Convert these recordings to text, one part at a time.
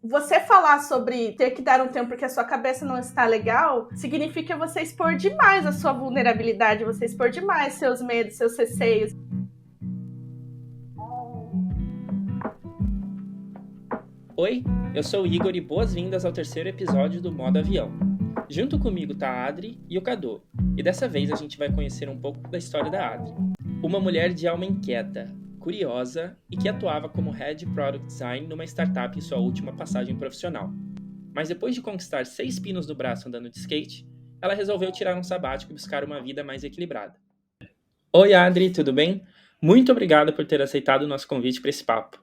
você falar sobre ter que dar um tempo porque a sua cabeça não está legal, significa você expor demais a sua vulnerabilidade, você expor demais seus medos, seus receios. Oi, eu sou o Igor e boas-vindas ao terceiro episódio do Modo Avião. Junto comigo tá a Adri e o Cadu, e dessa vez a gente vai conhecer um pouco da história da Adri. Uma mulher de alma inquieta, curiosa e que atuava como Head Product Design numa startup em sua última passagem profissional. Mas depois de conquistar 6 pinos no braço andando de skate, ela resolveu tirar um sabático e buscar uma vida mais equilibrada. Oi Adri, tudo bem? Muito obrigado por ter aceitado o nosso convite para esse papo.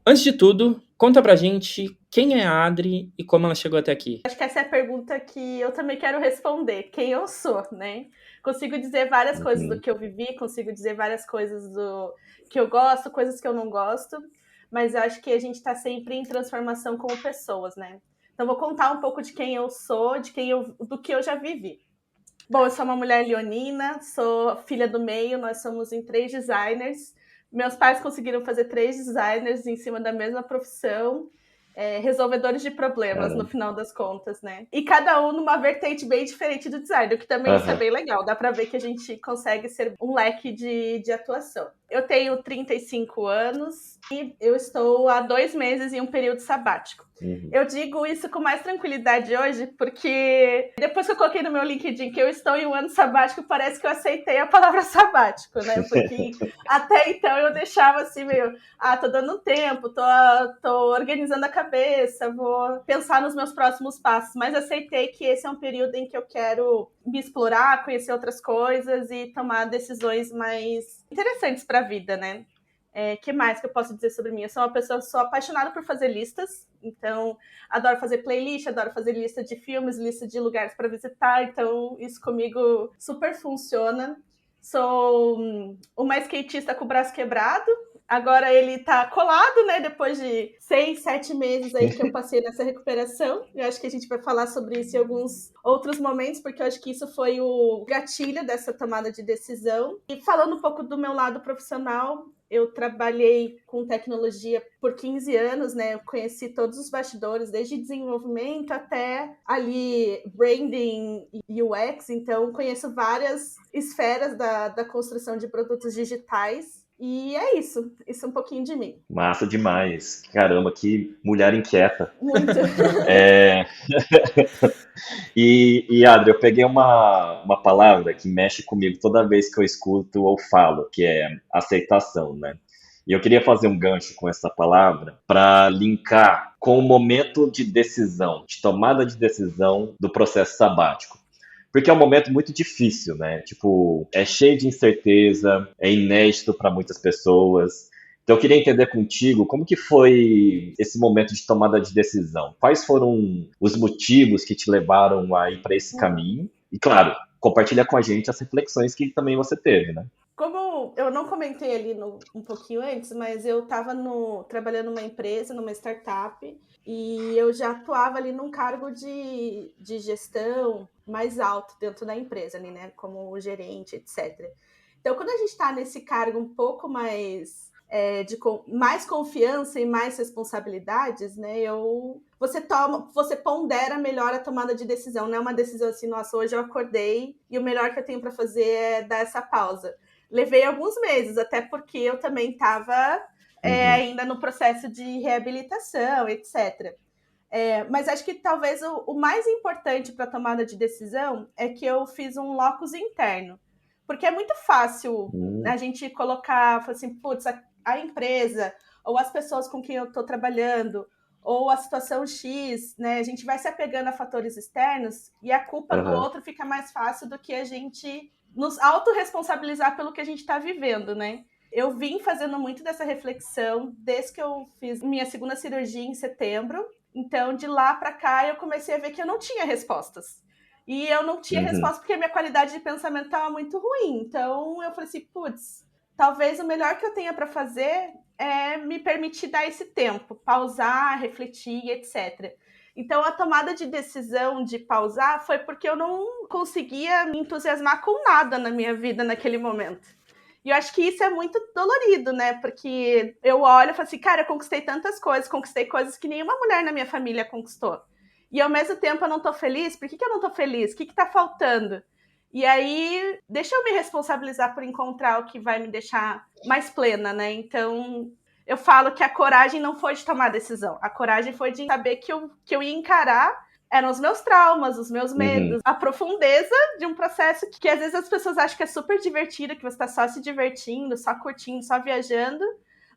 Antes de tudo, conta pra gente quem é a Adri e como ela chegou até aqui. Acho que essa é a pergunta que eu também quero responder. Quem eu sou, né? Consigo dizer várias coisas do que eu vivi, consigo dizer várias coisas do que eu gosto, coisas que eu não gosto, mas eu acho que a gente está sempre em transformação como pessoas, né? Então vou contar um pouco de quem eu sou, do que eu já vivi. Bom, eu sou uma mulher leonina, sou filha do meio, nós somos em 3 designers. Meus pais conseguiram fazer 3 designers em cima da mesma profissão, resolvedores de problemas, no final das contas, né? E cada um numa vertente bem diferente do design, o que também isso é bem legal. Dá pra ver que a gente consegue ser um leque de atuação. Eu tenho 35 anos e eu estou há 2 meses em um período sabático. Eu digo isso com mais tranquilidade hoje, porque depois que eu coloquei no meu LinkedIn que eu estou em um ano sabático, parece que eu aceitei a palavra sabático, né? Porque até então eu deixava assim meio, tô dando um tempo, tô organizando a cabeça, vou pensar nos meus próximos passos, mas aceitei que esse é um período em que eu quero me explorar, conhecer outras coisas e tomar decisões mais interessantes para a vida, né? Que mais que eu posso dizer sobre mim? Eu sou uma pessoa, sou apaixonada por fazer listas, então adoro fazer playlist, adoro fazer lista de filmes, lista de lugares para visitar, então isso comigo super funciona. Sou uma skatista com o braço quebrado, agora ele tá colado, né, depois de 6, 7 meses aí que eu passei nessa recuperação. Eu acho que a gente vai falar sobre isso em alguns outros momentos, porque eu acho que isso foi o gatilho dessa tomada de decisão. E falando um pouco do meu lado profissional, eu trabalhei com tecnologia por 15 anos, né? Eu conheci todos os bastidores, desde desenvolvimento até ali branding e UX. Então, conheço várias esferas da construção de produtos digitais. E é isso. Isso é um pouquinho de mim. Massa demais. Caramba, que mulher inquieta. Muito. E Adri, eu peguei uma palavra que mexe comigo toda vez que eu escuto ou falo, que é aceitação, né? E eu queria fazer um gancho com essa palavra para linkar com o momento de decisão, de tomada de decisão do processo sabático. Porque é um momento muito difícil, né? Tipo, é cheio de incerteza, é inédito para muitas pessoas. Então, eu queria entender contigo como que foi esse momento de tomada de decisão. Quais foram os motivos que te levaram a ir para esse caminho? E, claro, compartilha com a gente as reflexões que também você teve, né? Como eu não comentei ali um pouquinho antes, mas eu estava trabalhando numa empresa, numa startup, e eu já atuava ali num cargo de gestão mais alto dentro da empresa, ali, né? Como gerente, etc. Então, quando a gente está nesse cargo um pouco mais de mais confiança e mais responsabilidades, né? Você pondera melhor a tomada de decisão. Não é uma decisão assim, nossa, hoje eu acordei e o melhor que eu tenho para fazer é dar essa pausa. Levei alguns meses, até porque eu também estava ainda no processo de reabilitação, etc. Mas acho que talvez o mais importante para a tomada de decisão é que eu fiz um locus interno. Porque é muito fácil a gente colocar, assim, putz, a empresa, ou as pessoas com quem eu estou trabalhando, ou a situação X, né? A gente vai se apegando a fatores externos e a culpa do outro fica mais fácil do que a gente nos autorresponsabilizar pelo que a gente está vivendo, né? Eu vim fazendo muito dessa reflexão desde que eu fiz minha segunda cirurgia em setembro. Então, de lá para cá, eu comecei a ver que eu não tinha respostas. E eu não tinha resposta porque a minha qualidade de pensamento estava muito ruim. Então, eu falei assim, putz, talvez o melhor que eu tenha para fazer é me permitir dar esse tempo, pausar, refletir, etc. Então, a tomada de decisão de pausar foi porque eu não conseguia me entusiasmar com nada na minha vida naquele momento. E eu acho que isso é muito dolorido, né? Porque eu olho e falo assim, cara, eu conquistei tantas coisas, conquistei coisas que nenhuma mulher na minha família conquistou. E ao mesmo tempo eu não tô feliz. Por que eu não tô feliz? O que tá faltando? E aí, deixa eu me responsabilizar por encontrar o que vai me deixar mais plena, né? Então, eu falo que a coragem não foi de tomar decisão. A coragem foi de saber que eu ia encarar eram os meus traumas, os meus medos, a profundeza de um processo que às vezes as pessoas acham que é super divertido, que você está só se divertindo, só curtindo, só viajando,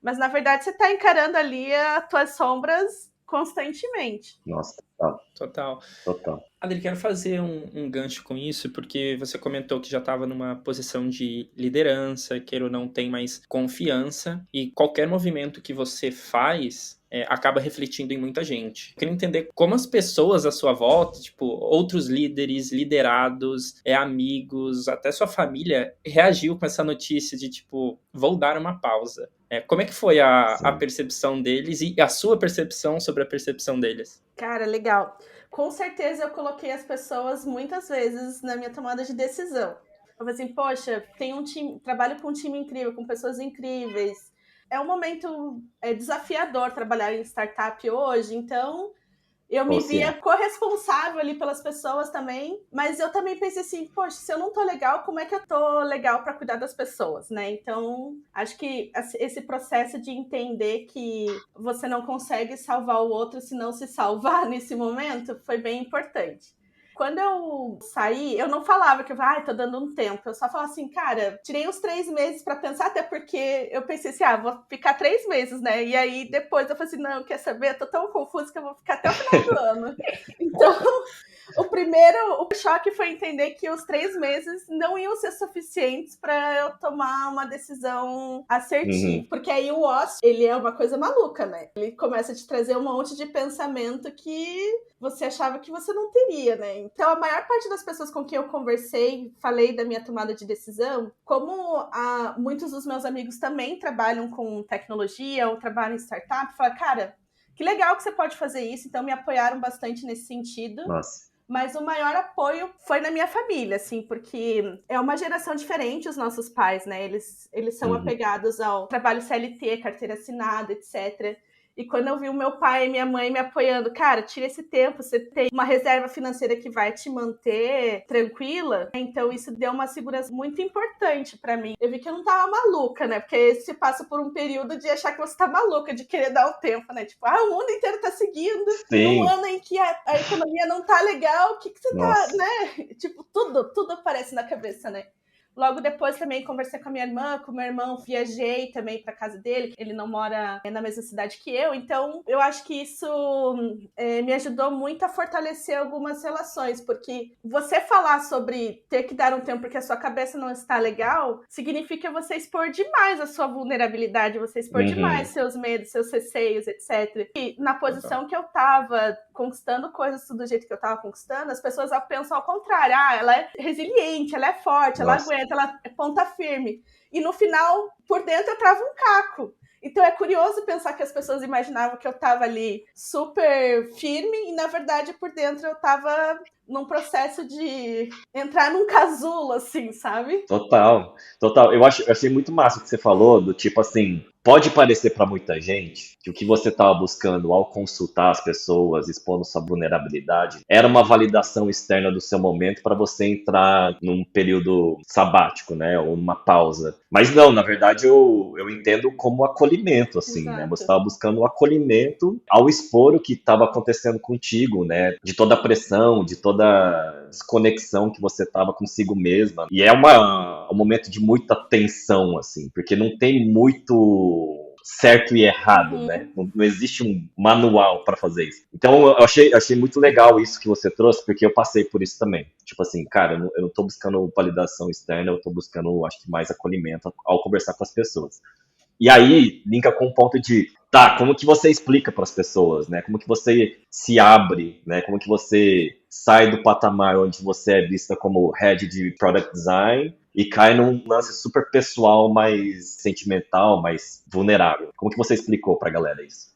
mas na verdade você está encarando ali as tuas sombras constantemente. Nossa, total. Adri, quero fazer um gancho com isso, porque você comentou que já estava numa posição de liderança, queira ou não tem mais confiança, e qualquer movimento que você faz acaba refletindo em muita gente. Eu queria entender como as pessoas à sua volta, tipo, outros líderes, liderados, amigos, até sua família, reagiu com essa notícia de, tipo, vou dar uma pausa. Como é que foi a percepção deles e a sua percepção sobre a percepção deles? Cara, legal. Com certeza eu coloquei as pessoas muitas vezes na minha tomada de decisão. Eu falei assim, poxa, tem um time, trabalho com um time incrível, com pessoas incríveis. É um momento desafiador trabalhar em startup hoje, então eu me via corresponsável ali pelas pessoas também, mas eu também pensei assim, poxa, se eu não tô legal, como é que eu tô legal para cuidar das pessoas, né? Então, acho que esse processo de entender que você não consegue salvar o outro se não se salvar nesse momento foi bem importante. Quando eu saí, eu não falava que eu tô dando um tempo. Eu só falava assim, cara, tirei uns 3 meses pra pensar, até porque eu pensei assim, vou ficar 3 meses, né? E aí depois eu falei assim, não, quer saber? Eu tô tão confusa que eu vou ficar até o final do ano. Então, o choque foi entender que os 3 meses não iam ser suficientes para eu tomar uma decisão assertiva. Porque aí o ócio, ele é uma coisa maluca, né? Ele começa a te trazer um monte de pensamento que você achava que você não teria, né? Então, a maior parte das pessoas com quem eu conversei, falei da minha tomada de decisão, como muitos dos meus amigos também trabalham com tecnologia ou trabalham em startup, falaram, cara, que legal que você pode fazer isso. Então, me apoiaram bastante nesse sentido. Nossa. Mas o maior apoio foi na minha família, assim, porque é uma geração diferente os nossos pais, né? Eles são apegados ao trabalho CLT, carteira assinada, etc. E quando eu vi o meu pai e minha mãe me apoiando, cara, tira esse tempo, você tem uma reserva financeira que vai te manter tranquila. Então isso deu uma segurança muito importante pra mim. Eu vi que eu não tava maluca, né? Porque você passa por um período de achar que você tá maluca, de querer dar o tempo, né? Tipo, o mundo inteiro tá seguindo. Sim. Num ano em que a economia não tá legal, o que você tá, né? Tipo, tudo aparece na cabeça, né? Logo depois também conversei com a minha irmã, com o meu irmão, viajei também para casa dele, ele não mora na mesma cidade que eu, então eu acho que isso me ajudou muito a fortalecer algumas relações, porque você falar sobre ter que dar um tempo porque a sua cabeça não está legal, significa você expor demais a sua vulnerabilidade, você expor demais seus medos, seus receios, etc. E na posição que eu tava, conquistando coisas do jeito que eu tava conquistando, as pessoas pensam ao contrário, ela é resiliente, ela é forte, ela aguenta, ela é ponta firme. E no final, por dentro, eu travo um caco. Então é curioso pensar que as pessoas imaginavam que eu tava ali super firme e, na verdade, por dentro eu tava num processo de entrar num casulo, assim, sabe? Total. Eu achei muito massa o que você falou, do tipo assim, pode parecer para muita gente que o que você estava buscando ao consultar as pessoas, expondo sua vulnerabilidade, era uma validação externa do seu momento para você entrar num período sabático, né, ou uma pausa. Mas não, na verdade eu entendo como acolhimento, assim, né? Você estava buscando um acolhimento ao expor o que estava acontecendo contigo, né? De toda a pressão, de toda a desconexão que você estava consigo mesma. E é um momento de muita tensão, assim, porque não tem muito certo e errado, né? Não existe um manual para fazer isso. Então eu achei muito legal isso que você trouxe, porque eu passei por isso também. Tipo assim, cara, eu não tô buscando validação externa, eu tô buscando, acho que, mais acolhimento ao conversar com as pessoas. E aí, linka com o ponto de, como que você explica para as pessoas, né? Como que você se abre, né? Como que você sai do patamar onde você é vista como head de product design e cai num lance super pessoal, mais sentimental, mais vulnerável. Como que você explicou para a galera isso?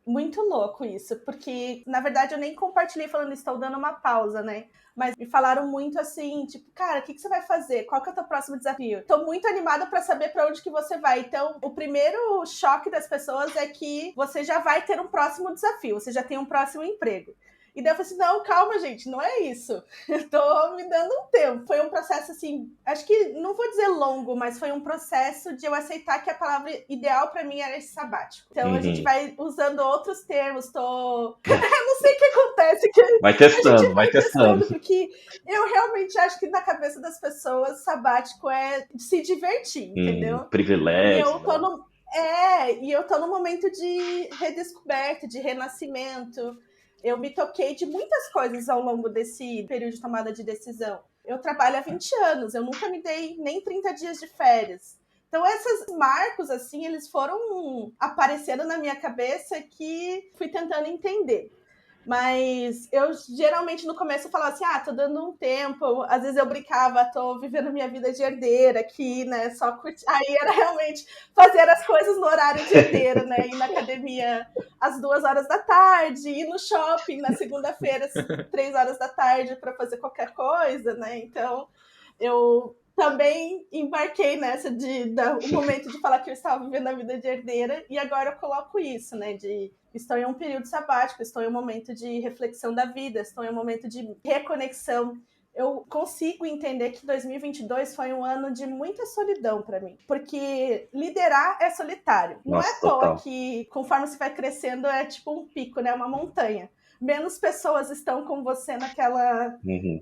Muito louco isso, porque, na verdade, eu nem compartilhei falando estou dando uma pausa, né? Mas me falaram muito assim, tipo, cara, o que você vai fazer? Qual que é o teu próximo desafio? Tô muito animada pra saber pra onde que você vai. Então, o primeiro choque das pessoas é que você já vai ter um próximo desafio, você já tem um próximo emprego. E daí eu falei assim, não, calma, gente, não é isso. Eu tô me dando um tempo. Foi um processo, assim, acho que, não vou dizer longo, mas foi um processo de eu aceitar que a palavra ideal pra mim era esse sabático. Então, a gente vai usando outros termos, eu não sei o que acontece, que Vai a gente testando, vai vai testando. porque eu realmente acho que na cabeça das pessoas, sabático é se divertir, entendeu? E Privilégio, eu tô né? e eu tô num momento de redescoberta, de renascimento. Eu me toquei de muitas coisas ao longo desse período de tomada de decisão. Eu trabalho há 20 anos, eu nunca me dei nem 30 dias de férias. Então, esses marcos, assim, eles foram aparecendo na minha cabeça que fui tentando entender. Mas eu geralmente no começo eu falava assim, tô dando um tempo. Às vezes eu brincava, tô vivendo minha vida de herdeira aqui, né? Só curtir. Aí era realmente fazer as coisas no horário de herdeira, né? Ir na academia às 2 horas da tarde, ir no shopping na segunda-feira, às 3 horas da tarde, para fazer qualquer coisa, né? Então eu também embarquei nessa o momento de falar que eu estava vivendo a vida de herdeira, e agora eu coloco isso, né? Estou em um período sabático, estou em um momento de reflexão da vida, estou em um momento de reconexão. Eu consigo entender que 2022 foi um ano de muita solidão para mim, porque liderar é solitário. Não é Nossa, à toa total. que, conforme você vai crescendo, é tipo um pico, né? Uma montanha. Menos pessoas estão com você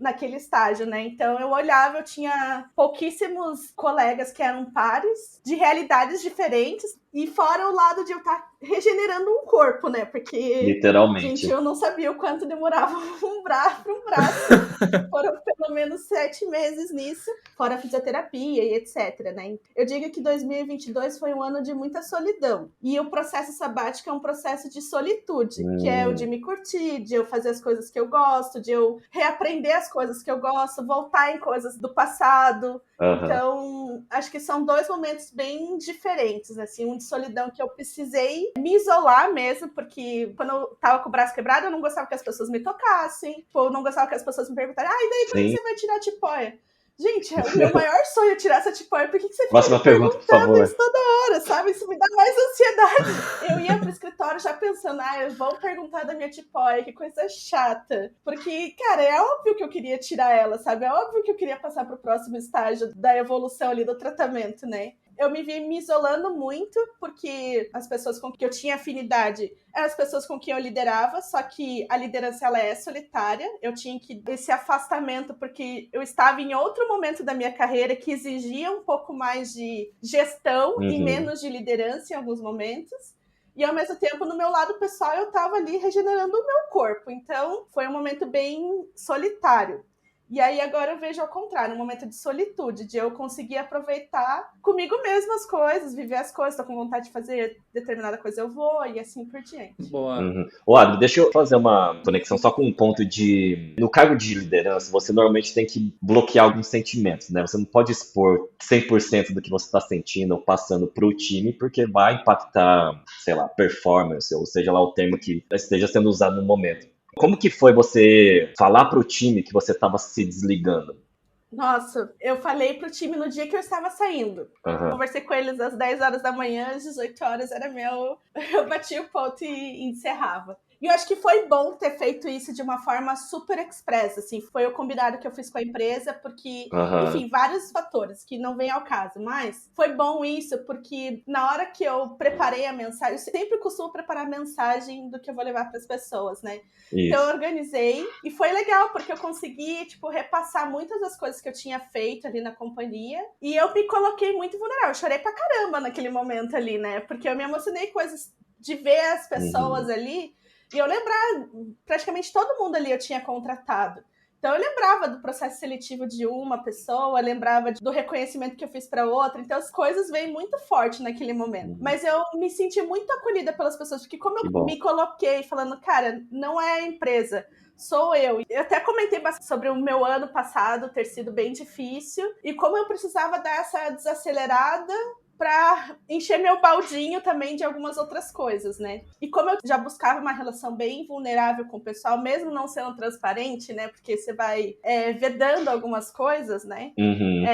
naquele estágio, né? Então eu olhava, eu tinha pouquíssimos colegas que eram pares, de realidades diferentes, e fora o lado de eu estar regenerando um corpo, né? Porque, gente, Literalmente. eu não sabia o quanto demorava um braço para um braço. Foram pelo menos 7 meses nisso, fora a fisioterapia e etc, né? Eu digo que 2022 foi um ano de muita solidão. E o processo sabático é um processo de solitude, que é o de me curtir, de eu fazer as coisas que eu gosto, de eu reaprender as coisas que eu gosto, voltar em coisas do passado. Então, acho que são 2 momentos bem diferentes, assim, um de solidão que eu precisei me isolar mesmo, porque quando eu tava com o braço quebrado, eu não gostava que as pessoas me tocasse, ou eu não gostava que as pessoas me perguntassem, e daí quando você vai tirar a tipóia? Gente, o meu maior sonho é tirar essa tipóia, por que você fica Próxima me pergunta, por perguntando favor. isso toda hora, sabe? Isso me dá mais ansiedade. Eu ia pro escritório já pensando, vão perguntar da minha tipóia, que coisa chata. Porque, cara, é óbvio que eu queria tirar ela, sabe? É óbvio que eu queria passar pro próximo estágio da evolução ali do tratamento, né? Eu me vi me isolando muito, porque as pessoas com que eu tinha afinidade eram as pessoas com quem eu liderava, só que a liderança ela é solitária. Eu tinha que esse afastamento, porque eu estava em outro momento da minha carreira que exigia um pouco mais de gestão e menos de liderança em alguns momentos. E ao mesmo tempo, no meu lado pessoal, eu estava ali regenerando o meu corpo. Então, foi um momento bem solitário. E aí agora eu vejo ao contrário, um momento de solitude, de eu conseguir aproveitar comigo mesma as coisas, viver as coisas, tô com vontade de fazer determinada coisa, eu vou, e assim por diante. Boa. Ô, Adri, deixa eu fazer uma conexão só com um ponto de... No cargo de liderança, você normalmente tem que bloquear alguns sentimentos, né? Você não pode expor 100% do que você está sentindo ou passando para o time, porque vai impactar, sei lá, performance, ou seja lá o termo que esteja sendo usado no momento. Como que foi você falar pro time que você estava se desligando? Nossa, eu falei pro time no dia que eu estava saindo. Conversei com eles às 10 horas da manhã, às 18 horas era meu. Eu bati o ponto e encerrava. E eu acho que foi bom ter feito isso de uma forma super expressa, assim. Foi o combinado que eu fiz com a empresa, porque, enfim, vários fatores que não vem ao caso. Mas foi bom isso, porque na hora que eu preparei a mensagem, eu sempre costumo preparar a mensagem do que eu vou levar para as pessoas, né? Isso. Então eu organizei e foi legal, porque eu consegui, tipo, repassar muitas das coisas que eu tinha feito ali na companhia. E eu me coloquei muito vulnerável. Eu chorei pra caramba naquele momento ali, né? Porque eu me emocionei com coisas de ver as pessoas ali. E eu lembrava, praticamente todo mundo ali eu tinha contratado. Então eu lembrava do processo seletivo de uma pessoa, lembrava do reconhecimento que eu fiz para outra. Então as coisas vêm muito forte naquele momento. Mas eu me senti muito acolhida pelas pessoas, porque como eu me coloquei falando, cara, não é a empresa, sou eu. Eu até comentei bastante sobre o meu ano passado ter sido bem difícil e como eu precisava dar essa desacelerada pra encher meu baldinho também de algumas outras coisas, né? E como eu já buscava uma relação bem vulnerável com o pessoal, mesmo não sendo transparente, né? Porque você vai vedando algumas coisas, né? Uhum.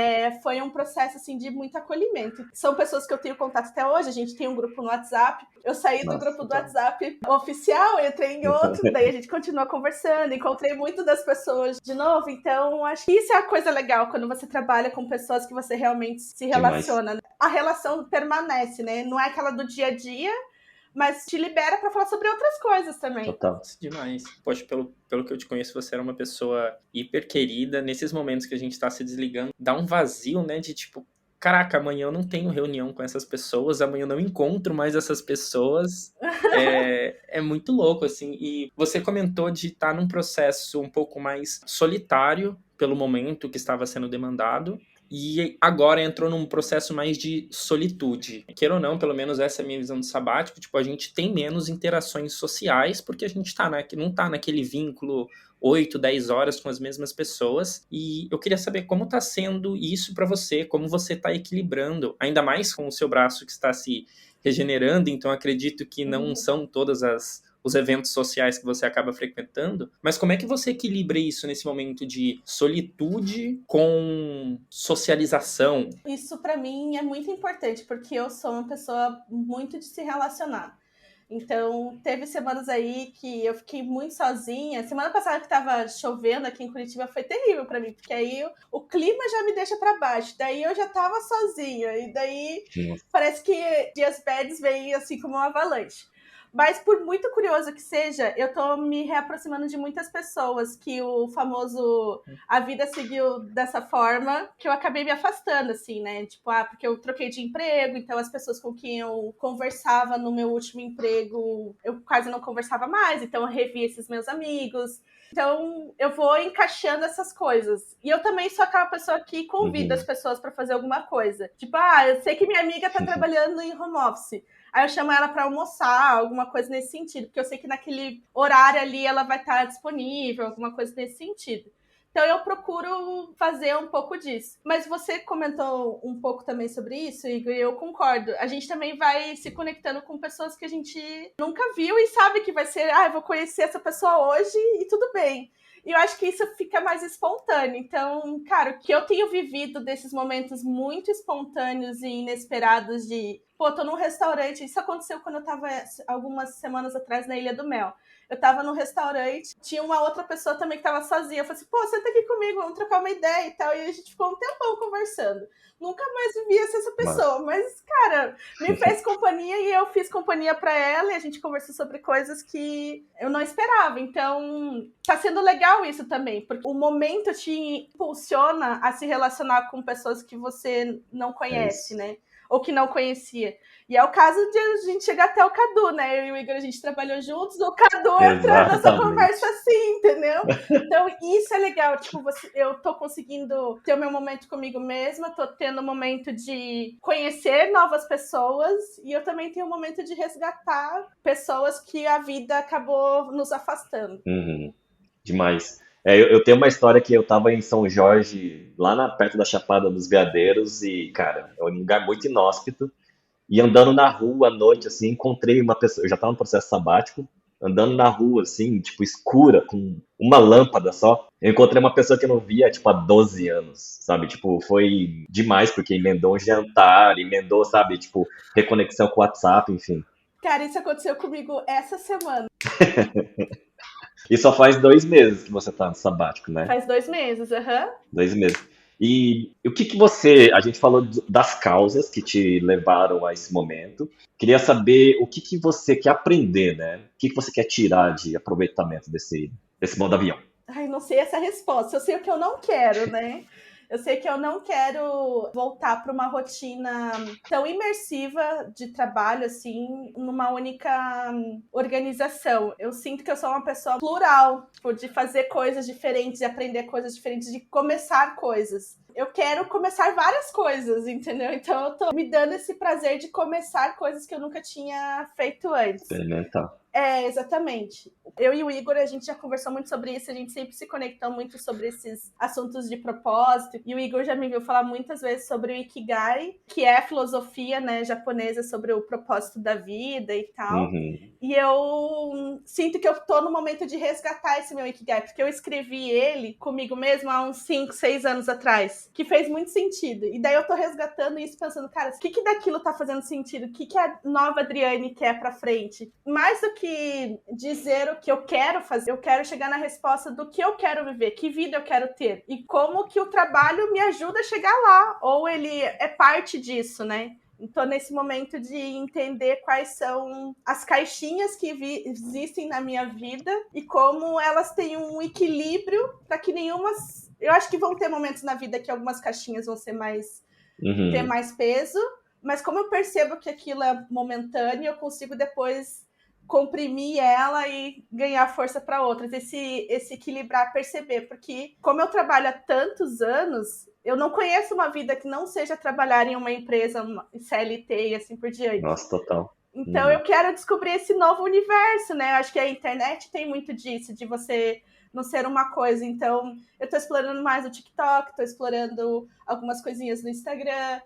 Foi um processo, assim, de muito acolhimento. São pessoas que eu tenho contato até hoje, a gente tem um grupo no WhatsApp. Eu saí do grupo do WhatsApp oficial, entrei em outro, daí a gente continua conversando, encontrei muito das pessoas de novo, então acho que isso é a coisa legal, quando você trabalha com pessoas que você realmente se relaciona. Demais. A relação permanece, né? Não é aquela do dia a dia, mas te libera pra falar sobre outras coisas também. Total. Demais. Poxa, pelo que eu te conheço, você era uma pessoa hiper querida. Nesses momentos que a gente tá se desligando, dá um vazio, né? De tipo, caraca, amanhã eu não tenho reunião com essas pessoas, amanhã eu não encontro mais essas pessoas. É muito louco, assim. E você comentou de estar num processo um pouco mais solitário pelo momento que estava sendo demandado. E agora entrou num processo mais de solitude. Queira ou não, pelo menos essa é a minha visão do sabático, tipo, a gente tem menos interações sociais porque a gente não tá naquele vínculo 8, 10 horas com as mesmas pessoas. E eu queria saber como tá sendo isso para você, como você tá equilibrando, ainda mais com o seu braço que está se regenerando, então acredito que não são todas os eventos sociais que você acaba frequentando, mas como é que você equilibra isso nesse momento de solitude com socialização? Isso para mim é muito importante, porque eu sou uma pessoa muito de se relacionar. Então, teve semanas aí que eu fiquei muito sozinha. Semana passada que tava chovendo aqui em Curitiba foi terrível pra mim, porque aí o clima já me deixa pra baixo. Daí eu já tava sozinha. E daí parece que dias bads vêm assim como uma avalanche. Mas por muito curioso que seja, eu tô me reaproximando de muitas pessoas que o famoso a vida seguiu dessa forma, que eu acabei me afastando, assim, né? Tipo, porque eu troquei de emprego, então as pessoas com quem eu conversava no meu último emprego, eu quase não conversava mais, então eu revi esses meus amigos. Então, eu vou encaixando essas coisas. E eu também sou aquela pessoa que convida as pessoas para fazer alguma coisa. Tipo, eu sei que minha amiga tá trabalhando em home office. Aí eu chamo ela para almoçar, alguma coisa nesse sentido, porque eu sei que naquele horário ali ela vai estar disponível, alguma coisa nesse sentido. Então eu procuro fazer um pouco disso. Mas você comentou um pouco também sobre isso, Igor, e eu concordo. A gente também vai se conectando com pessoas que a gente nunca viu e sabe que vai ser, eu vou conhecer essa pessoa hoje e tudo bem. E eu acho que isso fica mais espontâneo. Então, cara, o que eu tenho vivido desses momentos muito espontâneos e inesperados de... tô num restaurante. Isso aconteceu quando eu tava algumas semanas atrás na Ilha do Mel. Eu tava num restaurante, tinha uma outra pessoa também que tava sozinha. Eu falei assim, senta aqui comigo, vamos trocar uma ideia e tal. E a gente ficou um tempão conversando. Nunca mais via essa pessoa, mas, cara, me fez companhia e eu fiz companhia pra ela e a gente conversou sobre coisas que eu não esperava. Então, tá sendo legal isso também, porque o momento te impulsiona a se relacionar com pessoas que você não conhece, né? Ou que não conhecia. E é o caso de a gente chegar até o Cadu, né? Eu e o Igor, a gente trabalhou juntos, o Cadu entra nessa conversa assim, entendeu? Então, isso é legal. Tipo, eu tô conseguindo ter o meu momento comigo mesma, tô tendo um momento de conhecer novas pessoas e eu também tenho um momento de resgatar pessoas que a vida acabou nos afastando. Demais. Eu tenho uma história que eu tava em São Jorge, lá perto da Chapada dos Veadeiros, e, cara, é um lugar muito inóspito. E andando na rua à noite, assim, encontrei uma pessoa, eu já tava no processo sabático, andando na rua, assim, tipo, escura, com uma lâmpada só. Eu encontrei uma pessoa que eu não via, tipo, há 12 anos, sabe? Tipo, foi demais, porque emendou um jantar, emendou, sabe, tipo, reconexão com o WhatsApp, enfim. Cara, isso aconteceu comigo essa semana. E só faz 2 meses que você tá no sabático, né? Faz 2 meses, 2 meses. E o que a gente falou das causas que te levaram a esse momento. Queria saber o que você quer aprender, né? O que você quer tirar de aproveitamento desse modo avião? Ai, não sei essa resposta. Eu sei o que eu não quero, né? Eu sei que eu não quero voltar para uma rotina tão imersiva de trabalho, assim, numa única organização. Eu sinto que eu sou uma pessoa plural, de fazer coisas diferentes, de aprender coisas diferentes, de começar coisas. Eu quero começar várias coisas, entendeu? Então eu tô me dando esse prazer de começar coisas que eu nunca tinha feito antes. Experimentar. Exatamente. Eu e o Igor, a gente já conversou muito sobre isso, a gente sempre se conectou muito sobre esses assuntos de propósito, e o Igor já me viu falar muitas vezes sobre o Ikigai, que é a filosofia, né, japonesa sobre o propósito da vida e tal. Uhum. E eu sinto que eu tô no momento de resgatar esse meu Ikigai, porque eu escrevi ele comigo mesma há uns 5, 6 anos atrás, que fez muito sentido. E daí eu tô resgatando isso pensando, cara, o que daquilo tá fazendo sentido? O que a nova Adriane quer pra frente? Mais do que dizer o que eu quero fazer, eu quero chegar na resposta do que eu quero viver, que vida eu quero ter. E como que o trabalho me ajuda a chegar lá, ou ele é parte disso, né? Estou nesse momento de entender quais são as caixinhas que existem na minha vida e como elas têm um equilíbrio para que nenhuma... Eu acho que vão ter momentos na vida que algumas caixinhas vão ser ter mais peso, mas como eu percebo que aquilo é momentâneo, eu consigo depois comprimir ela e ganhar força para outras. Esse equilibrar, perceber, porque como eu trabalho há tantos anos, eu não conheço uma vida que não seja trabalhar em uma empresa, uma CLT e assim por diante. Nossa, total. Então eu quero descobrir esse novo universo, né? Eu acho que a internet tem muito disso, de você não ser uma coisa. Então eu estou explorando mais o TikTok, estou explorando algumas coisinhas no Instagram,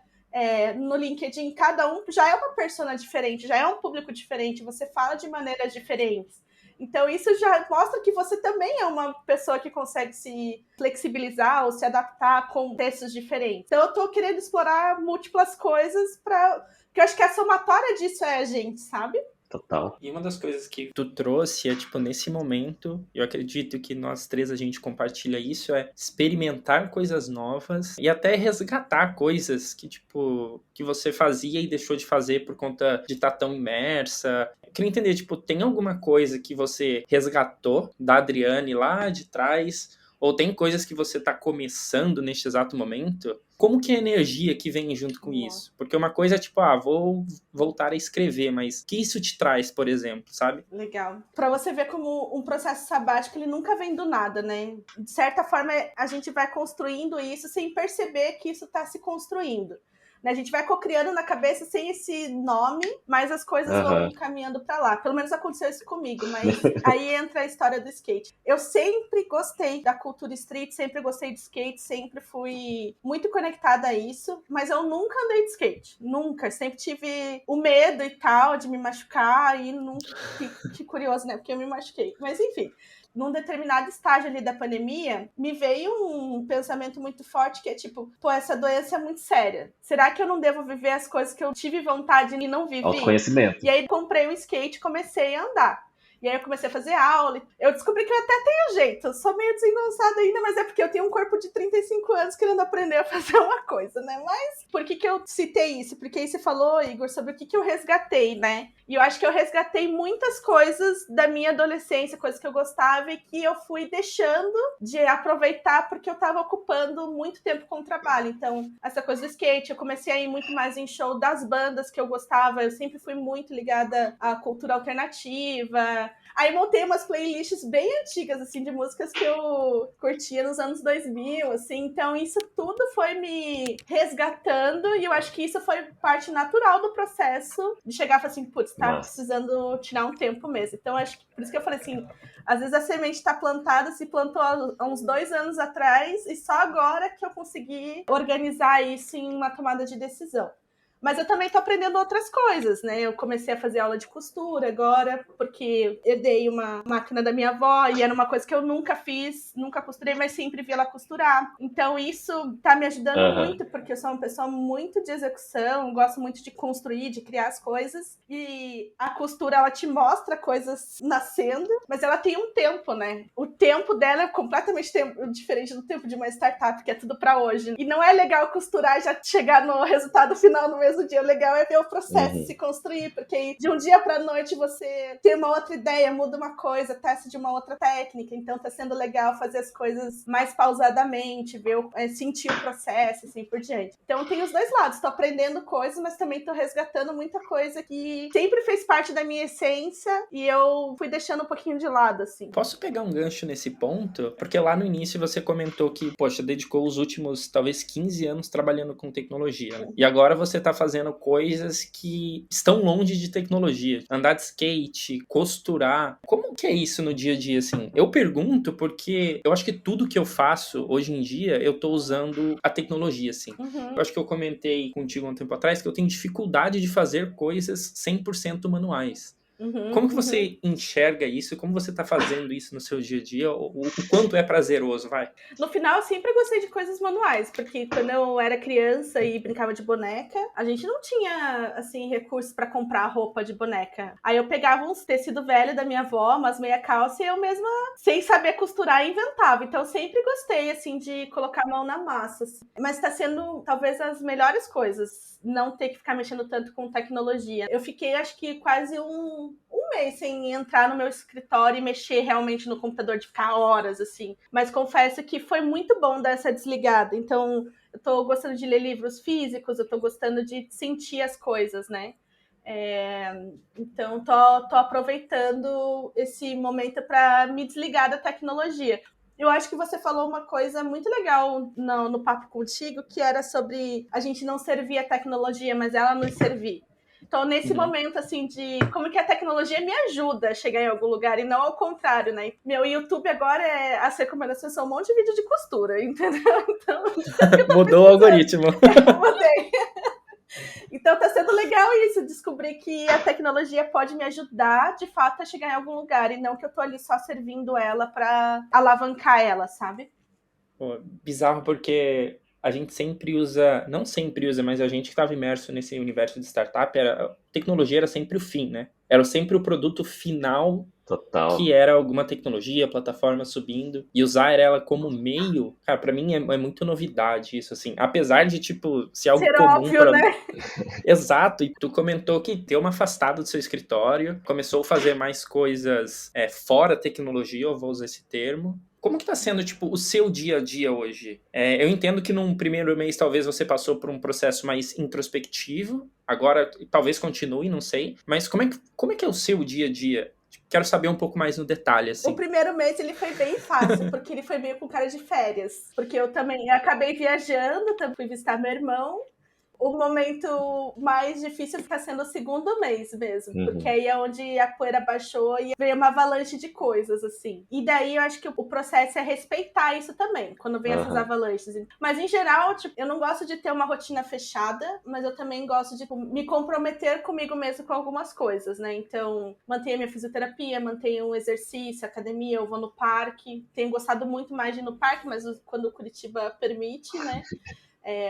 no LinkedIn. Cada um já é uma persona diferente, já é um público diferente, você fala de maneiras diferentes. Então, isso já mostra que você também é uma pessoa que consegue se flexibilizar ou se adaptar a contextos diferentes. Então, eu estou querendo explorar múltiplas coisas porque eu acho que a somatória disso é a gente, sabe? Total. E uma das coisas que tu trouxe é, tipo, nesse momento, eu acredito que nós três a gente compartilha isso, é experimentar coisas novas e até resgatar coisas que, tipo, que você fazia e deixou de fazer por conta de estar tão imersa. Eu queria entender, tipo, tem alguma coisa que você resgatou da Adriane lá de trás? Ou tem coisas que você está começando neste exato momento? Como que é a energia que vem junto com isso? Porque uma coisa é tipo, vou voltar a escrever, mas o que isso te traz, por exemplo, sabe? Legal. Para você ver como um processo sabático, ele nunca vem do nada, né? De certa forma, a gente vai construindo isso sem perceber que isso está se construindo. A gente vai cocriando na cabeça sem esse nome, mas as coisas vão caminhando para lá. Pelo menos aconteceu isso comigo, mas aí entra a história do skate. Eu sempre gostei da cultura street, sempre gostei de skate, sempre fui muito conectada a isso, mas eu nunca andei de skate. Nunca. Sempre tive o medo e tal de me machucar e nunca... Que curioso, né? Porque eu me machuquei. Mas enfim... Num determinado estágio ali da pandemia, me veio um pensamento muito forte que é tipo, pô, essa doença é muito séria. Será que eu não devo viver as coisas que eu tive vontade e não vivi? Autoconhecimento. E aí comprei um skate e comecei a andar. E aí eu comecei a fazer aula. Eu descobri que eu até tenho jeito. Eu sou meio desengonçada ainda, mas é porque eu tenho um corpo de 35 anos querendo aprender a fazer uma coisa, né? Mas por que eu citei isso? Porque aí você falou, Igor, sobre o que eu resgatei, né? E eu acho que eu resgatei muitas coisas da minha adolescência, coisas que eu gostava e que eu fui deixando de aproveitar porque eu tava ocupando muito tempo com o trabalho. Então, essa coisa do skate, eu comecei a ir muito mais em show das bandas que eu gostava. Eu sempre fui muito ligada à cultura alternativa. Aí montei umas playlists bem antigas, assim, de músicas que eu curtia nos anos 2000, assim. Então, isso tudo foi me resgatando e eu acho que isso foi parte natural do processo de chegar e falar assim, putz, tá precisando tirar um tempo mesmo. Então, acho que por isso que eu falei assim, às vezes a semente tá plantada, se plantou há uns 2 anos atrás e só agora que eu consegui organizar isso em uma tomada de decisão. Mas eu também tô aprendendo outras coisas, né? Eu comecei a fazer aula de costura agora, porque herdei uma máquina da minha avó e era uma coisa que eu nunca fiz, nunca costurei, mas sempre vi ela costurar. Então isso tá me ajudando muito, porque eu sou uma pessoa muito de execução, gosto muito de construir, de criar as coisas. E a costura, ela te mostra coisas nascendo, mas ela tem um tempo, né? O tempo dela é completamente diferente do tempo de uma startup, que é tudo pra hoje. E não é legal costurar e já chegar no resultado final no mesmo dia. O legal é ver o processo se construir, porque de um dia pra noite você tem uma outra ideia, muda uma coisa, testa de uma outra técnica, então tá sendo legal fazer as coisas mais pausadamente, sentir o processo, assim por diante. Então tem os dois lados, tô aprendendo coisas, mas também tô resgatando muita coisa que sempre fez parte da minha essência e eu fui deixando um pouquinho de lado, assim. Posso pegar um gancho nesse ponto? Porque lá no início você comentou que, poxa, dedicou os últimos, talvez 15 anos trabalhando com tecnologia, né? E agora você tá fazendo coisas que estão longe de tecnologia. Andar de skate, costurar. Como que é isso no dia a dia, assim? Eu pergunto porque eu acho que tudo que eu faço hoje em dia, eu tô usando a tecnologia, assim. Eu acho que eu comentei contigo um tempo atrás que eu tenho dificuldade de fazer coisas 100% manuais. Como que você enxerga isso? Como você tá fazendo isso no seu dia a dia? O quanto é prazeroso, vai? No final, eu sempre gostei de coisas manuais, porque quando eu era criança e brincava de boneca, a gente não tinha, assim, recursos pra comprar roupa de boneca. Aí eu pegava uns tecido velho da minha avó, umas meia calça, e eu mesma, sem saber costurar, inventava. Então, eu sempre gostei, assim, de colocar a mão na massa. Assim. Mas tá sendo, talvez, as melhores coisas, não ter que ficar mexendo tanto com tecnologia. Eu fiquei, acho que, quase um mês sem entrar no meu escritório e mexer realmente no computador, de ficar horas, assim. Mas confesso que foi muito bom dar essa desligada. Então, eu tô gostando de ler livros físicos, eu tô gostando de sentir as coisas, né? Então, tô aproveitando esse momento para me desligar da tecnologia. Eu acho que você falou uma coisa muito legal no papo contigo, que era sobre a gente não servir a tecnologia, mas ela nos servir. Então, nesse momento, assim, de como que a tecnologia me ajuda a chegar em algum lugar e não ao contrário, né? Meu YouTube agora, as recomendações são um monte de vídeo de costura, entendeu? Então, mudou o algoritmo. Mudei. Então, tá sendo legal isso, descobrir que a tecnologia pode me ajudar, de fato, a chegar em algum lugar e não que eu tô ali só servindo ela pra alavancar ela, sabe? Pô, bizarro porque a gente sempre usa, não sempre usa, mas a gente que estava imerso nesse universo de startup, a tecnologia era sempre o fim, né? Era sempre o produto final. Total. Que era alguma tecnologia, plataforma subindo, e usar ela como meio, cara, pra mim é muito novidade isso, assim, apesar de, tipo, ser algo Ser comum óbvio, né? Exato, e tu comentou que deu uma afastada do seu escritório, começou a fazer mais coisas fora tecnologia, eu vou usar esse termo. Como que tá sendo, tipo, o seu dia a dia hoje? Eu entendo que num primeiro mês talvez você passou por um processo mais introspectivo, agora talvez continue, não sei, mas como é que é o seu dia a dia? Quero saber um pouco mais no detalhe, assim. O primeiro mês ele foi bem fácil, porque ele foi meio com cara de férias. Porque eu também acabei viajando, fui visitar meu irmão. O momento mais difícil está sendo o segundo mês mesmo, porque aí é onde a poeira baixou e veio uma avalanche de coisas, assim. E daí eu acho que o processo é respeitar isso também, quando vem essas avalanches. Mas, em geral, tipo, eu não gosto de ter uma rotina fechada, mas eu também gosto de me comprometer comigo mesmo com algumas coisas, né? Então, mantenho a minha fisioterapia, mantenho o exercício, academia, eu vou no parque. Tenho gostado muito mais de ir no parque, mas quando o Curitiba permite, né?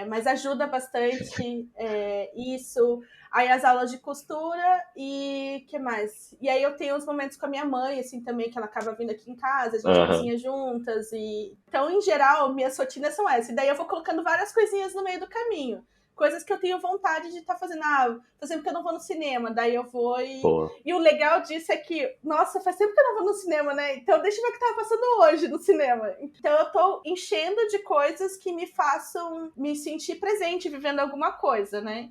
Mas ajuda bastante isso. Aí as aulas de costura e que mais? E aí eu tenho os momentos com a minha mãe, assim, também, que ela acaba vindo aqui em casa, a gente cozinha juntas. Então, em geral, minhas rotinas são essas. E daí eu vou colocando várias coisinhas no meio do caminho. Coisas que eu tenho vontade de estar fazendo. Faz tempo que eu não vou no cinema, daí eu vou e... Pô. E o legal disso é que, nossa, faz tempo que eu não vou no cinema, né? Então deixa eu ver o que tá passando hoje no cinema. Então eu tô enchendo de coisas que me façam me sentir presente, vivendo alguma coisa, né?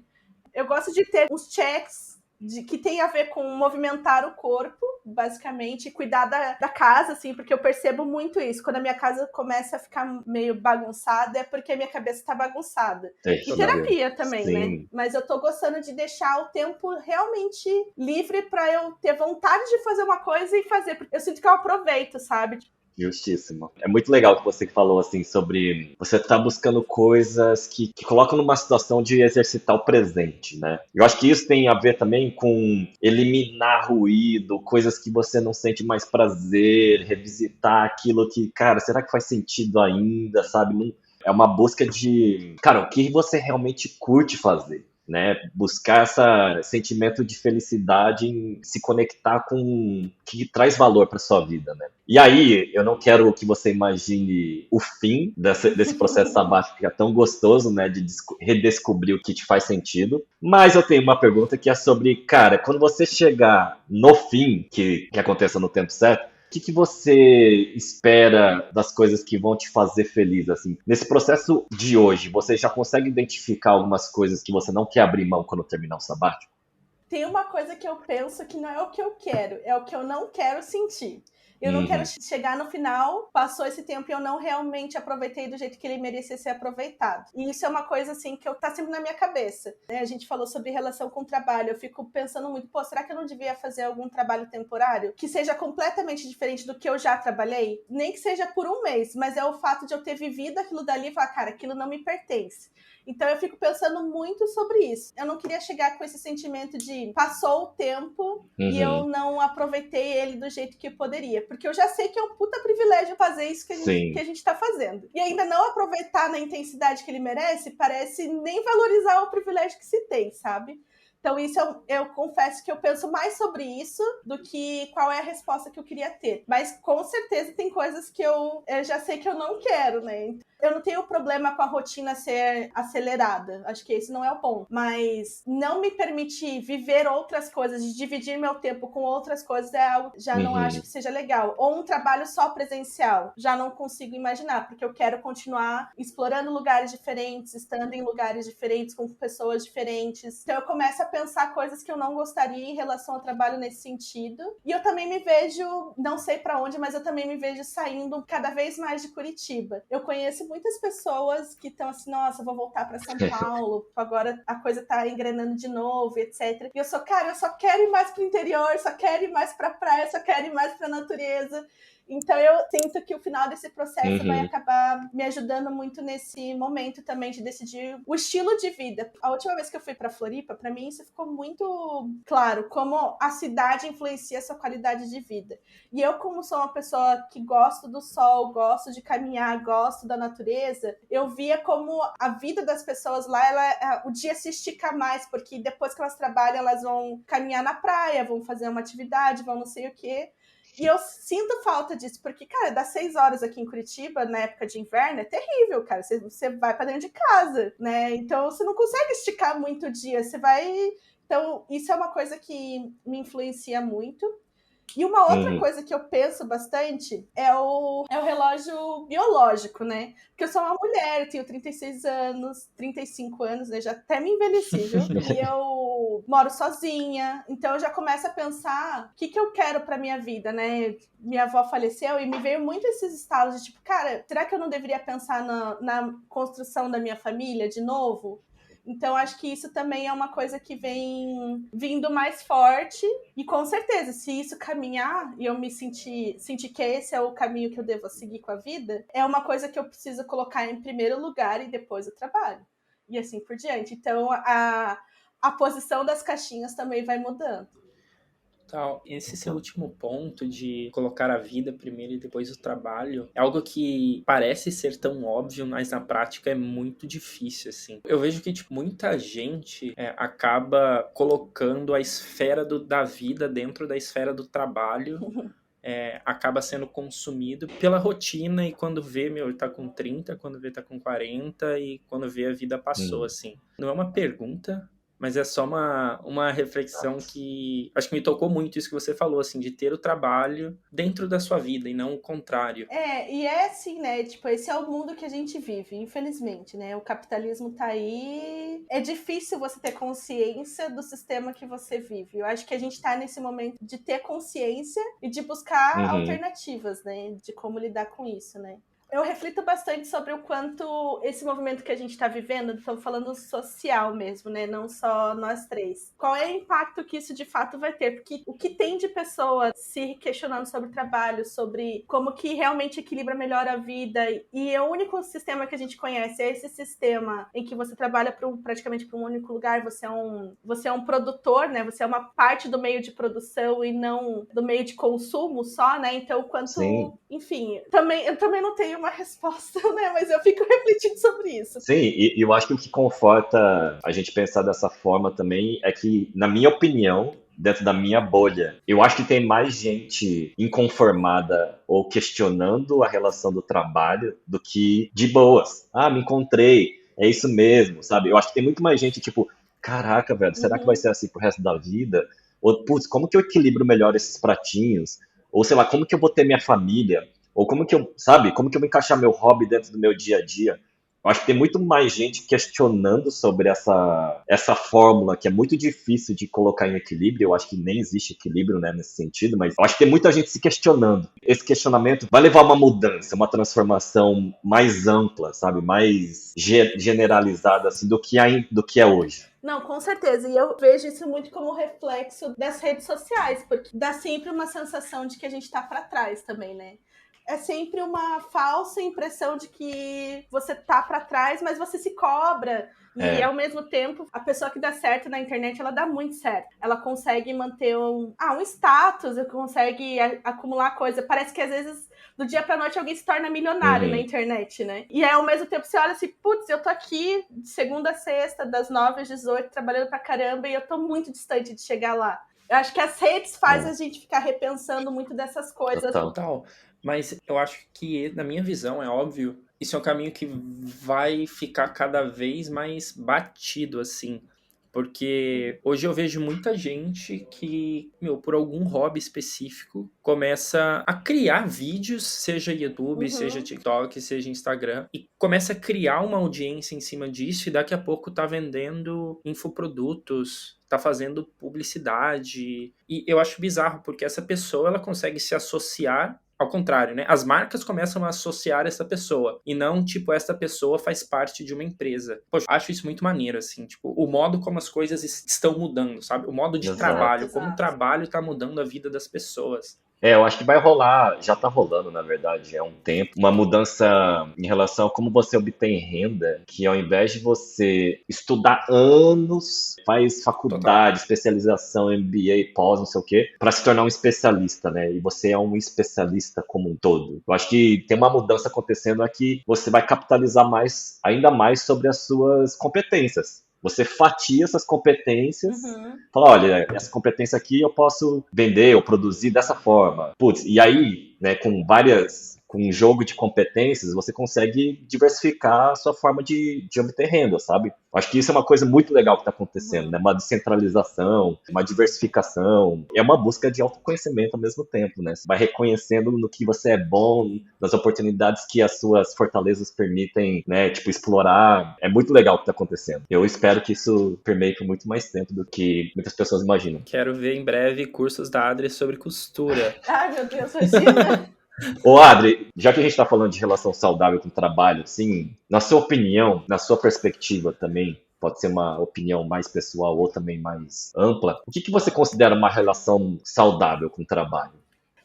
Eu gosto de ter uns checks que tem a ver com movimentar o corpo, basicamente, e cuidar da casa, assim, porque eu percebo muito isso. Quando a minha casa começa a ficar meio bagunçada, é porque a minha cabeça tá bagunçada. E terapia também, né? Mas eu tô gostando de deixar o tempo realmente livre pra eu ter vontade de fazer uma coisa e fazer, porque eu sinto que eu aproveito, sabe? Justíssimo. É muito legal que você falou assim sobre você estar buscando coisas que colocam numa situação de exercitar o presente, né? Eu acho que isso tem a ver também com eliminar ruído, coisas que você não sente mais prazer, revisitar aquilo que, cara, será que faz sentido ainda, sabe? É uma busca de, cara, o que você realmente curte fazer. Né, buscar esse sentimento de felicidade em se conectar com o que traz valor para sua vida, né? E aí, eu não quero que você imagine o fim desse processo sabático que é tão gostoso, né, de redescobrir o que te faz sentido. Mas eu tenho uma pergunta que é sobre, cara, quando você chegar no fim, que aconteça no tempo certo, o que você espera das coisas que vão te fazer feliz, assim? Nesse processo de hoje, você já consegue identificar algumas coisas que você não quer abrir mão quando terminar o sabático? Tem uma coisa que eu penso que não é o que eu quero, é o que eu não quero sentir. Eu não quero chegar no final, passou esse tempo e eu não realmente aproveitei do jeito que ele merecia ser aproveitado. E isso é uma coisa, assim, que tá sempre na minha cabeça, né? A gente falou sobre relação com o trabalho. Eu fico pensando muito, pô, será que eu não devia fazer algum trabalho temporário que seja completamente diferente do que eu já trabalhei? Nem que seja por um mês, mas é o fato de eu ter vivido aquilo dali e falar, cara, aquilo não me pertence. Então eu fico pensando muito sobre isso. Eu não queria chegar com esse sentimento de passou o tempo e eu não aproveitei ele do jeito que eu poderia. Porque eu já sei que é um puta privilégio fazer isso que a gente tá fazendo. E ainda não aproveitar na intensidade que ele merece, parece nem valorizar o privilégio que se tem, sabe? Então, isso eu confesso que eu penso mais sobre isso do que qual é a resposta que eu queria ter. Mas, com certeza, tem coisas que eu já sei que eu não quero, né? Eu não tenho problema com a rotina ser acelerada. Acho que esse não é o ponto. Mas não me permitir viver outras coisas, de dividir meu tempo com outras coisas, é algo que já não acho que seja legal. Ou um trabalho só presencial. Já não consigo imaginar, porque eu quero continuar explorando lugares diferentes, estando em lugares diferentes, com pessoas diferentes. Então eu começo a pensar coisas que eu não gostaria em relação ao trabalho nesse sentido. E eu também me vejo, não sei pra onde, mas eu também me vejo saindo cada vez mais de Curitiba. Eu conheço muitas pessoas que estão assim, nossa, vou voltar pra São Paulo, agora a coisa tá engrenando de novo, etc. E eu sou, cara, eu só quero ir mais pro interior, só quero ir mais pra praia, só quero ir mais pra natureza. Então eu sinto que o final desse processo vai acabar me ajudando muito nesse momento também de decidir o estilo de vida. A última vez que eu fui pra Floripa, pra mim isso ficou muito claro, como a cidade influencia a sua qualidade de vida. E eu, como sou uma pessoa que gosto do sol, gosto de caminhar, gosto da natureza, eu via como a vida das pessoas lá, o dia se estica mais, porque depois que elas trabalham, elas vão caminhar na praia, vão fazer uma atividade, vão não sei o quê. E eu sinto falta disso, porque, cara, das 6 horas aqui em Curitiba, na época de inverno, é terrível, cara. Você vai pra dentro de casa, né? Então, você não consegue esticar muito o dia. Você vai... Então, isso é uma coisa que me influencia muito. E uma outra coisa que eu penso bastante é o relógio biológico, né? Porque eu sou uma mulher, eu tenho 36 anos, 35 anos, né? Já até me envelheci, viu? E eu moro sozinha, então eu já começo a pensar o que eu quero pra minha vida, né? Minha avó faleceu e me veio muito esses estalos de tipo, cara, será que eu não deveria pensar na construção da minha família de novo? Então, acho que isso também é uma coisa que vem vindo mais forte. E com certeza, se isso caminhar e eu me sentir que esse é o caminho que eu devo seguir com a vida, é uma coisa que eu preciso colocar em primeiro lugar e depois o trabalho. E assim por diante. Então, a posição das caixinhas também vai mudando. Esse seu último ponto de colocar a vida primeiro e depois o trabalho é algo que parece ser tão óbvio, mas na prática é muito difícil, assim. Eu vejo que, tipo, muita gente acaba colocando a esfera da vida dentro da esfera do trabalho. Acaba sendo consumido pela rotina e quando vê, tá com 30, quando vê tá com 40 e quando vê a vida passou, assim. Não é uma pergunta, mas é só uma reflexão que acho que me tocou muito isso que você falou, assim, de ter o trabalho dentro da sua vida e não o contrário. E é assim, né? Tipo, esse é o mundo que a gente vive, infelizmente, né? O capitalismo tá aí. É difícil você ter consciência do sistema que você vive. Eu acho que a gente tá nesse momento de ter consciência e de buscar alternativas, né? De como lidar com isso, né? Eu reflito bastante sobre o quanto esse movimento que a gente está vivendo, estamos falando social mesmo, né? Não só nós três. Qual é o impacto que isso de fato vai ter? Porque o que tem de pessoas se questionando sobre trabalho, sobre como que realmente equilibra melhor a vida, e o único sistema que a gente conhece é esse sistema em que você trabalha praticamente para um único lugar, você é um produtor, né? Você é uma parte do meio de produção e não do meio de consumo só, né? Então, quanto... Enfim, eu também não tenho uma resposta, né? Mas eu fico refletindo sobre isso. Sim, e eu acho que o que conforta a gente pensar dessa forma também é que, na minha opinião, dentro da minha bolha, eu acho que tem mais gente inconformada ou questionando a relação do trabalho do que de boas. Ah, me encontrei, é isso mesmo, sabe? Eu acho que tem muito mais gente tipo, caraca, velho, será que vai ser assim pro resto da vida? Ou, putz, como que eu equilibro melhor esses pratinhos? Ou, sei lá, como que eu vou ter minha família? Ou como que eu, sabe, como que eu vou encaixar meu hobby dentro do meu dia a dia? Eu acho que tem muito mais gente questionando sobre essa fórmula que é muito difícil de colocar em equilíbrio. Eu acho que nem existe equilíbrio, né, nesse sentido, mas eu acho que tem muita gente se questionando. Esse questionamento vai levar a uma mudança, uma transformação mais ampla, sabe? Mais generalizada assim, do que é hoje. Não, com certeza. E eu vejo isso muito como reflexo das redes sociais, porque dá sempre uma sensação de que a gente tá para trás também, né? É sempre uma falsa impressão de que você tá para trás, mas você se cobra. E, ao mesmo tempo, a pessoa que dá certo na internet, ela dá muito certo. Ela consegue manter um status, consegue acumular coisa. Parece que, às vezes, do dia pra noite, alguém se torna milionário na internet, né? E aí, ao mesmo tempo, você olha assim, putz, eu tô aqui de segunda a sexta, das 9 às 18, trabalhando pra caramba, e eu tô muito distante de chegar lá. Eu acho que as redes fazem a gente ficar repensando muito dessas coisas. Total. Mas eu acho que, na minha visão, é óbvio, isso é um caminho que vai ficar cada vez mais batido, assim. Porque hoje eu vejo muita gente que, por algum hobby específico, começa a criar vídeos, seja YouTube, seja TikTok, seja Instagram, e começa a criar uma audiência em cima disso, e daqui a pouco tá vendendo infoprodutos, tá fazendo publicidade. E eu acho bizarro, porque essa pessoa, ela consegue se associar ao contrário, né? As marcas começam a associar essa pessoa. E não, tipo, essa pessoa faz parte de uma empresa. Poxa, acho isso muito maneiro, assim. Tipo, o modo como as coisas estão mudando, sabe? O modo de trabalho. Como o trabalho tá mudando a vida das pessoas. Eu acho que vai rolar, já tá rolando, na verdade, há um tempo, uma mudança em relação a como você obtém renda, que ao invés de você estudar anos, faz faculdade, especialização, MBA, pós, não sei o quê, para se tornar um especialista, né? E você é um especialista como um todo. Eu acho que tem uma mudança acontecendo aqui, você vai capitalizar ainda mais sobre as suas competências. Você fatia essas competências, fala, olha, essa competência aqui eu posso vender ou produzir dessa forma. Putz, e aí, né, com um jogo de competências, você consegue diversificar a sua forma de obter renda, sabe? Acho que isso é uma coisa muito legal que está acontecendo, né? Uma descentralização, uma diversificação. É uma busca de autoconhecimento ao mesmo tempo, né? Você vai reconhecendo no que você é bom, nas oportunidades que as suas fortalezas permitem, né? Tipo, explorar. É muito legal o que está acontecendo. Eu espero que isso permeie por muito mais tempo do que muitas pessoas imaginam. Quero ver em breve cursos da Adri sobre costura. Ai, meu Deus, imagina! Ô Adri, já que a gente está falando de relação saudável com o trabalho, assim, na sua opinião, na sua perspectiva também, pode ser uma opinião mais pessoal ou também mais ampla, o que você considera uma relação saudável com o trabalho?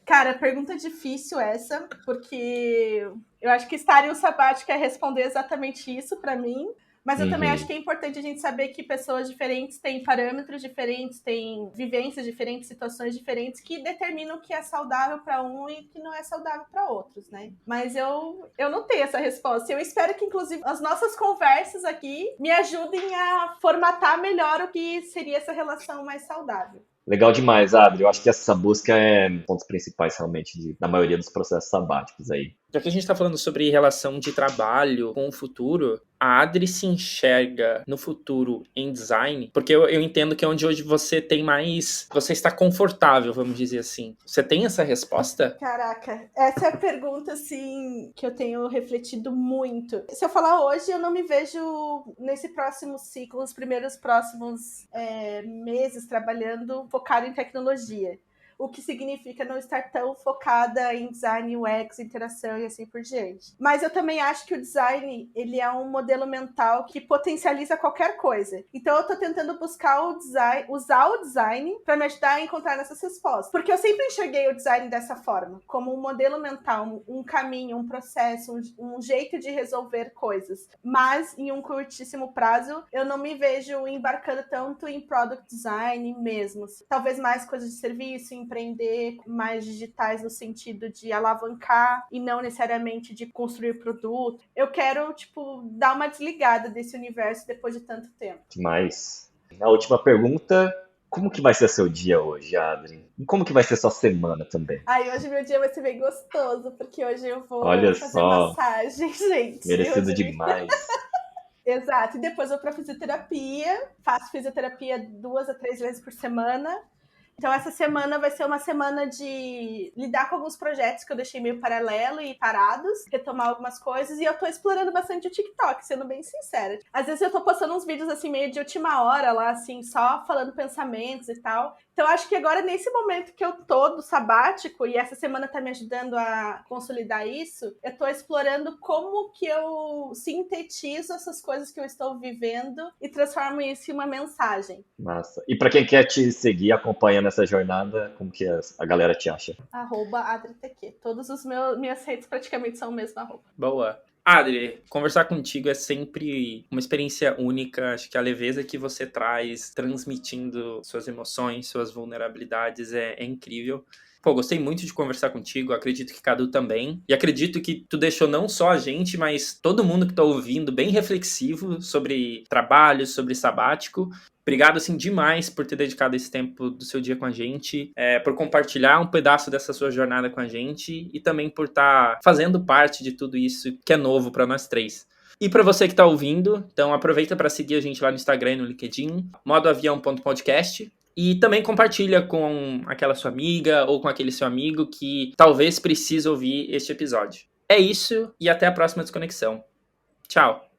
Cara, pergunta difícil essa, porque eu acho que estar em um sabático é responder exatamente isso para mim. Mas eu também acho que é importante a gente saber que pessoas diferentes têm parâmetros diferentes, têm vivências diferentes, situações diferentes que determinam o que é saudável para um e o que não é saudável para outros, né? Mas eu não tenho essa resposta. Eu espero que, inclusive, as nossas conversas aqui me ajudem a formatar melhor o que seria essa relação mais saudável. Legal demais, Adri. Eu acho que essa busca é um dos pontos principais, realmente, da maioria dos processos sabáticos aí. Já que a gente está falando sobre relação de trabalho com o futuro, a Adri se enxerga no futuro em design, porque eu entendo que é onde hoje você tem mais... Você está confortável, vamos dizer assim. Você tem essa resposta? Caraca, essa é a pergunta, assim, que eu tenho refletido muito. Se eu falar hoje, eu não me vejo nesse próximo ciclo, os primeiros próximos meses trabalhando focado em tecnologia. O que significa não estar tão focada em design, UX, interação e assim por diante. Mas eu também acho que o design, ele é um modelo mental que potencializa qualquer coisa. Então eu tô tentando buscar o design, usar o design para me ajudar a encontrar essas respostas. Porque eu sempre enxerguei o design dessa forma, como um modelo mental, um caminho, um processo, um jeito de resolver coisas. Mas em um curtíssimo prazo, eu não me vejo embarcando tanto em product design mesmo. Talvez mais coisas de serviço, empreender mais digitais no sentido de alavancar e não necessariamente de construir produto. Eu quero, dar uma desligada desse universo depois de tanto tempo. Mas a última pergunta, como que vai ser seu dia hoje, Adri? E como que vai ser sua semana também? Hoje meu dia vai ser bem gostoso, porque hoje eu vou fazer massagem, gente. Merecido demais. Exato, e depois eu vou pra fisioterapia, faço fisioterapia 2 a 3 vezes por semana. Então essa semana vai ser uma semana de lidar com alguns projetos que eu deixei meio paralelo e parados, retomar algumas coisas, e eu tô explorando bastante o TikTok, sendo bem sincera. Às vezes eu tô postando uns vídeos assim meio de última hora lá, assim, só falando pensamentos e tal. Então acho que agora, nesse momento que eu tô do sabático, e essa semana tá me ajudando a consolidar isso, eu tô explorando como que eu sintetizo essas coisas que eu estou vivendo e transformo isso em uma mensagem. Massa. E para quem quer te seguir acompanhando essa jornada, como que a galera te acha? @AdriTQ. Todas as minhas redes praticamente são o mesmo arroba. Boa. Adri, conversar contigo é sempre uma experiência única. Acho que a leveza que você traz, transmitindo suas emoções, suas vulnerabilidades, é incrível. Pô, gostei muito de conversar contigo, acredito que Cadu também. E acredito que tu deixou não só a gente, mas todo mundo que tá ouvindo bem reflexivo sobre trabalho, sobre sabático. Obrigado, assim, demais por ter dedicado esse tempo do seu dia com a gente, por compartilhar um pedaço dessa sua jornada com a gente e também por estar fazendo parte de tudo isso que é novo para nós três. E para você que está ouvindo, então aproveita para seguir a gente lá no Instagram e no LinkedIn, modoavião.podcast. E também compartilha com aquela sua amiga ou com aquele seu amigo que talvez precise ouvir este episódio. É isso e até a próxima desconexão. Tchau!